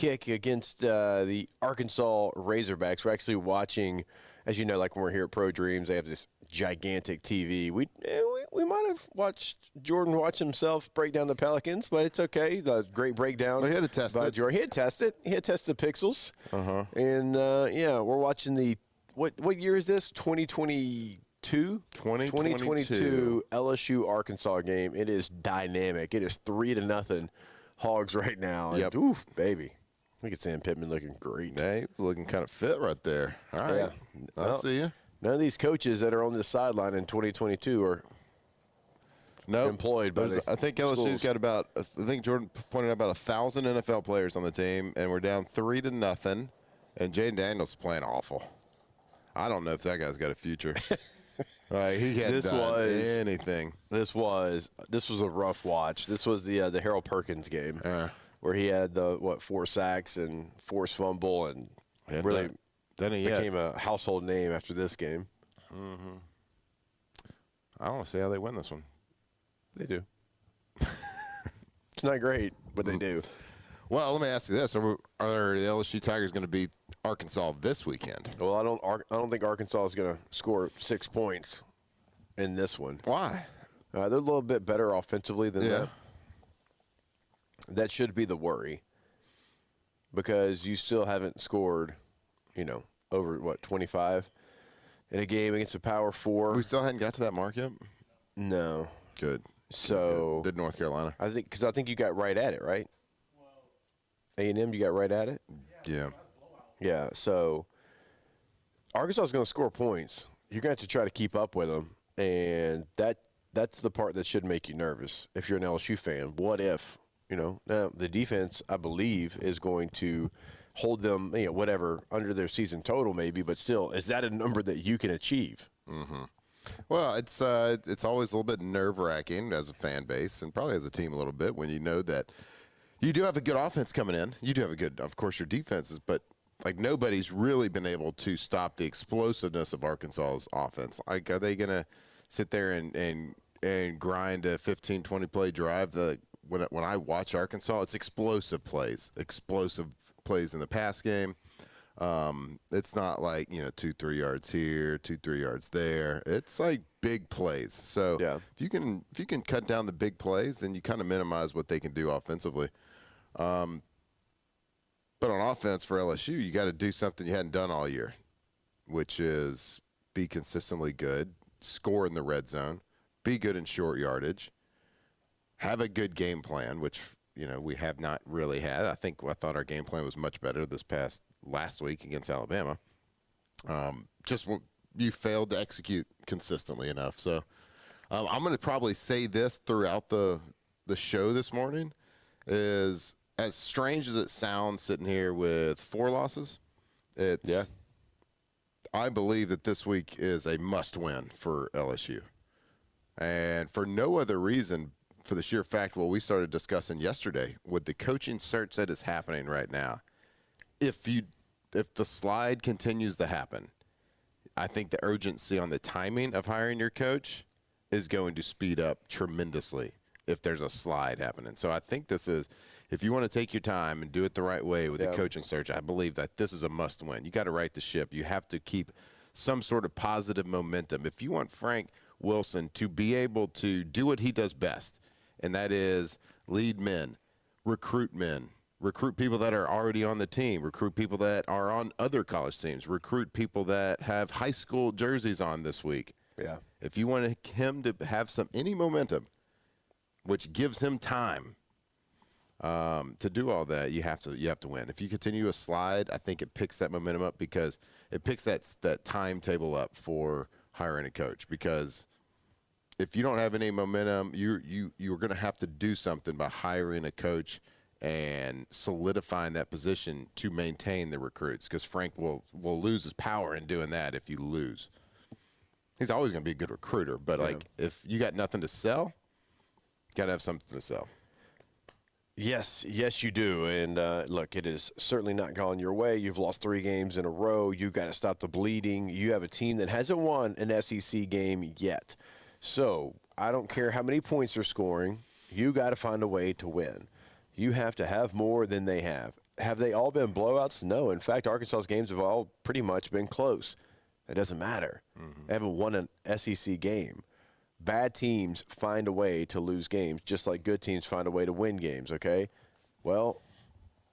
kick against the Arkansas Razorbacks. We're actually watching, as you know, like when we're here at Pro Dreams, they have this gigantic TV. We might have watched Jordan watch himself break down the Pelicans, but it's okay. The great breakdown. Well, he had to test it. Jordan. He had tested. He had tested the pixels. And we're watching the what year is this? 2022. 2022 LSU Arkansas game. It is dynamic. It is 3-0 Hogs right now. Yep. And, oof, baby. Look at Sam Pittman looking great. Hey, looking kind of fit right there. All right. Yeah. I'll see you. None of these coaches that are on this sideline in 2022 are employed by the I think LSU's schools. got about, I think Jordan pointed out about 1,000 NFL players on the team, and we're down 3-0, and Jaden Daniels is playing awful. I don't know if that guy's got a future. He hadn't done anything. This was a rough watch. This was the Harold Perkins game where he had the 4 sacks and forced fumble and really became a household name after this game. Mm-hmm. I want to see how they win this one. They do. It's not great, but they do. Well, let me ask you this: Are the LSU Tigers going to beat Arkansas this weekend? Well, I don't think Arkansas is going to score 6 points in this one. Why? They're a little bit better offensively than that. That should be the worry, because you still haven't scored, over 25 in a game against a Power 4. We still hadn't got to that mark yet. No. Good. So Good. Did North Carolina? I think you got right at it, right? A&M, you got right at it? Yeah. Yeah, so Arkansas is going to score points. You're going to have to try to keep up with them, and that's the part that should make you nervous if you're an LSU fan. What if, now the defense, I believe, is going to hold them, whatever, under their season total maybe, but still, is that a number that you can achieve? Mm-hmm. Well, it's always a little bit nerve-wracking as a fan base, and probably as a team a little bit, when you know that you do have a good offense coming in. You do have a good, of course, your defenses, but nobody's really been able to stop the explosiveness of Arkansas's offense. Are they going to sit there and grind a 15, 20-play drive? When I watch Arkansas, it's explosive plays in the pass game. It's not like 2-3 yards here, 2-3 yards there. It's like big plays. So if you can cut down the big plays, then you kind of minimize what they can do offensively. But on offense for LSU, you got to do something you hadn't done all year, which is be consistently good, score in the red zone, be good in short yardage, have a good game plan, which we have not really had. I thought our game plan was much better last week against Alabama. Just you failed to execute consistently enough. So I'm going to probably say this throughout the show this morning is, as strange as it sounds sitting here with 4 losses, I believe that this week is a must-win for LSU. And for no other reason, for the sheer fact, we started discussing yesterday, with the coaching search that is happening right now, if the slide continues to happen, I think the urgency on the timing of hiring your coach is going to speed up tremendously if there's a slide happening. So I think this is, if you want to take your time and do it the right way with the coaching search, I believe that this is a must-win. You got to right the ship. You have to keep some sort of positive momentum. If you want Frank Wilson to be able to do what he does best, and that is lead men, recruit people that are already on the team, recruit people that are on other college teams, recruit people that have high school jerseys on this week. Yeah. If you want him to have any momentum, which gives him time to do all that, you have to win. If you continue a slide, I think it picks that momentum up, because it picks that timetable up for hiring a coach. Because if you don't have any momentum, you're going to have to do something by hiring a coach and solidifying that position to maintain the recruits, because Frank will lose his power in doing that if you lose. He's always going to be a good recruiter, but if you got nothing to sell, you got to have something to sell. Yes, you do. And look, it has certainly not gone your way. You've lost 3 games in a row. You've got to stop the bleeding. You have a team that hasn't won an SEC game yet. So I don't care how many points they're scoring. You got to find a way to win. You have to have more than they have. have they all been blowouts? No. In fact, Arkansas's games have all pretty much been close. It doesn't matter. They haven't won an SEC game. Bad teams find a way to lose games, just like good teams find a way to win games, okay? Well,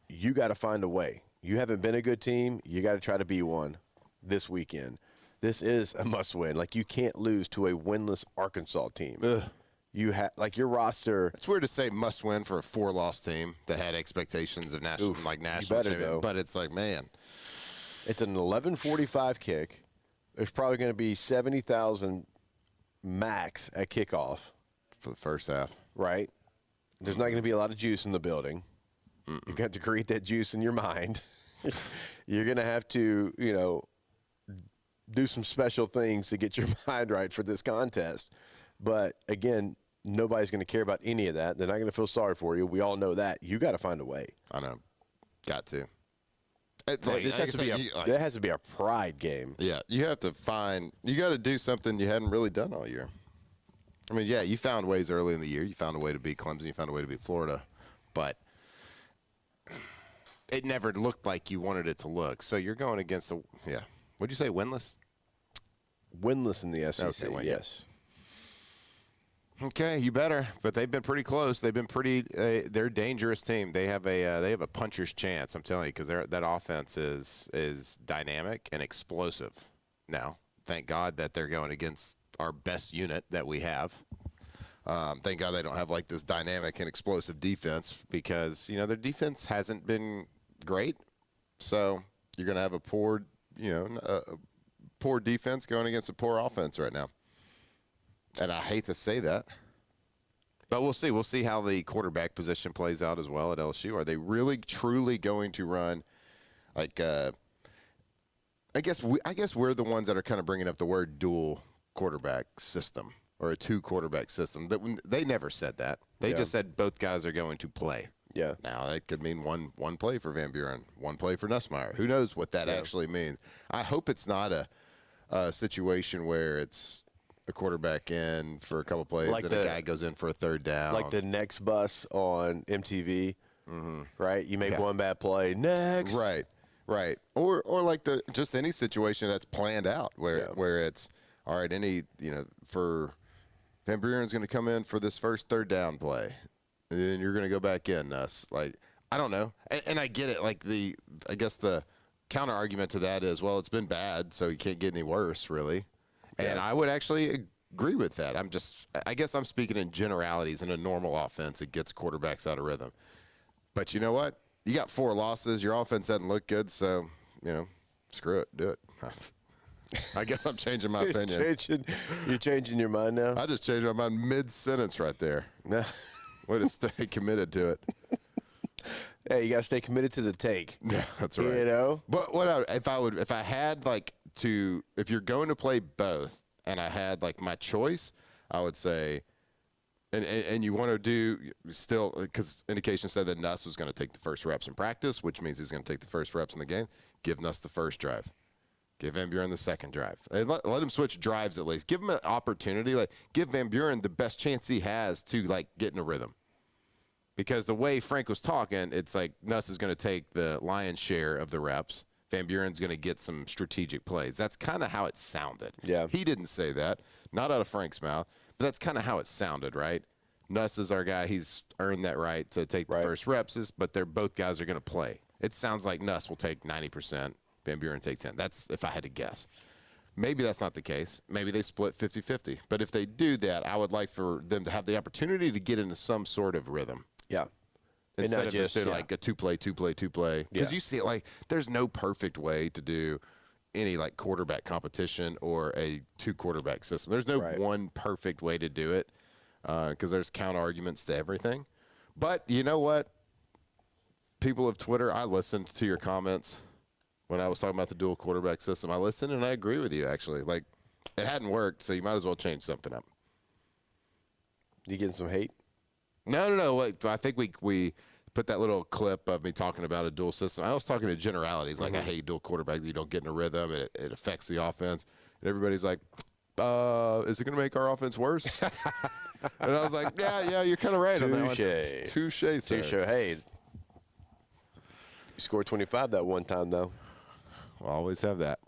you got to find a way. You haven't been a good team. You got to try to be one this weekend. This is a must-win. Like, you can't lose to a winless Arkansas team. Ugh. You have, like, your roster. It's weird to say must-win for a 4-loss team that had expectations of national champion, but it's like, man. It's an 11:45 kick. There's probably going to be 70,000 max at kickoff. For the first half. Right? There's not going to be a lot of juice in the building. You're going to have to create that juice in your mind. You're going to have to, do some special things to get your mind right for this contest. But, again, nobody's going to care about any of that. They're not going to feel sorry for you. We all know that. You got to find a way. I know. Got to. That has to be a pride game. Yeah, you have to you got to do something you hadn't really done all year. I mean, yeah, you found ways early in the year. You found a way to beat Clemson. You found a way to beat Florida. But it never looked like you wanted it to look. So you're going against what'd you say, winless? Winless in the SEC, okay, yes. Okay, you better. But they've been pretty close. They've been pretty. They're a dangerous team. They have a puncher's chance. I'm telling you, because that offense is dynamic and explosive. Now, thank God that they're going against our best unit that we have. Thank God they don't have like this dynamic and explosive defense, because their defense hasn't been great. So you're going to have a poor defense going against a poor offense right now. And I hate to say that, but we'll see. We'll see how the quarterback position plays out as well at LSU. Are they really, truly going to run like I guess we're the ones that are kind of bringing up the word dual quarterback system or a 2-quarterback system. They never said that. They just said both guys are going to play. Yeah. Now, that could mean one play for Van Buren, one play for Nussmeier. Who knows what that actually means? I hope it's not a situation where it's a quarterback in for a couple plays and a guy goes in for a third down. Like the next bus on MTV, right? You make one bad play, next. Right. Or like just any situation that's planned out where it's, all right, for Van Buren's going to come in for this first third down play, and then you're going to go back in. Like, I don't know. And I get it. Like, I guess the counter argument to that is, well, it's been bad, so you can't get any worse, really. And I would actually agree with that. I guess I'm speaking in generalities. In a normal offense, it gets quarterbacks out of rhythm. But you know what? You got 4 losses. Your offense doesn't look good, so, screw it. Do it. I guess I'm changing my opinion. You're changing your mind now? I just changed my mind mid-sentence right there. No. Way to stay committed to it. Hey, you got to stay committed to the take. Yeah, that's right. But if I had if you're going to play both and I had like my choice, I would say, and you want to do still, because indication said that Nuss was going to take the first reps in practice, which means he's going to take the first reps in the game. Give Nuss the first drive. Give Van Buren the second drive. And let him switch drives at least. Give him an opportunity. Like, give Van Buren the best chance he has to get in a rhythm. Because the way Frank was talking, it's like Nuss is going to take the lion's share of the reps. Van Buren's going to get some strategic plays. That's kind of how it sounded. Yeah. He didn't say that, not out of Frank's mouth, but that's kind of how it sounded, right? Nuss is our guy. He's earned that right to take the first reps, but both guys are going to play. It sounds like Nuss will take 90%, Van Buren take 10. That's if I had to guess. Maybe that's not the case. Maybe they split 50-50. But if they do that, I would like for them to have the opportunity to get into some sort of rhythm. Yeah. Instead of just doing like a two-play. Because you see it like there's no perfect way to do any like quarterback competition or a 2-quarterback system. There's no one perfect way to do it because there's counter-arguments to everything. But you know what? People of Twitter, I listened to your comments when I was talking about the dual quarterback system. I listened and I agree with you, actually. Like, it hadn't worked, so you might as well change something up. You getting some hate? No. Wait, I think we put that little clip of me talking about a dual system. I was talking to generalities, like I hate dual quarterbacks. You don't get in a rhythm. It affects the offense. And everybody's like, is it going to make our offense worse? And I was like, yeah, you're kind of right on that one. Touche, sir. Touche. Hey, You scored 25 that one time, though. We'll always have that.